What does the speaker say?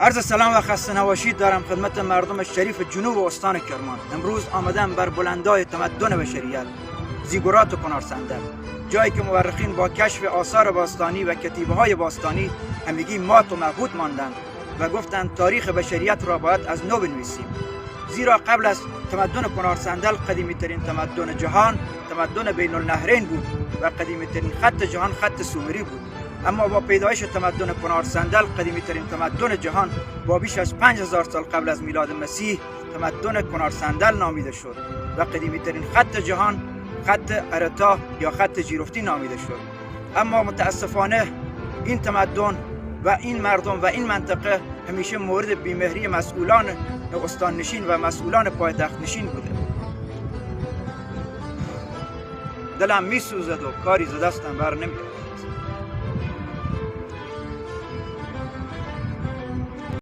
عرض سلام و خسته نباشید دارم خدمت مردم شریف جنوب استان کرمان. امروز آمدم بر بلندای تمدن بشریت، زیگورات و کنار صندل، جایی که مورخین با کشف آثار باستانی و کتیبه های باستانی همگی مات و مبهوت ماندند و گفتند تاریخ بشریت را باید از نو بنویسیم. زیرا قبل از تمدن کنار صندل قدیمی ترین تمدن جهان تمدن بین النهرین بود و قدیمی ترین خط جهان خط سومری بود. اما با پیدایش تمدن کنار صندل قدیمی ترین تمدن جهان با بیش از 5000 سال قبل از میلاد مسیح تمدن کنار صندل نامیده شد و قدیمی ترین خط جهان خط ارتا یا خط جیرفتی نامیده شد. اما متاسفانه این تمدن و این مردم و این منطقه همیشه مورد بیمهری مسئولان استان نشین و مسئولان پایتخت نشین بوده. دلم میسوزد و کاری ز دستم بر نمیاد.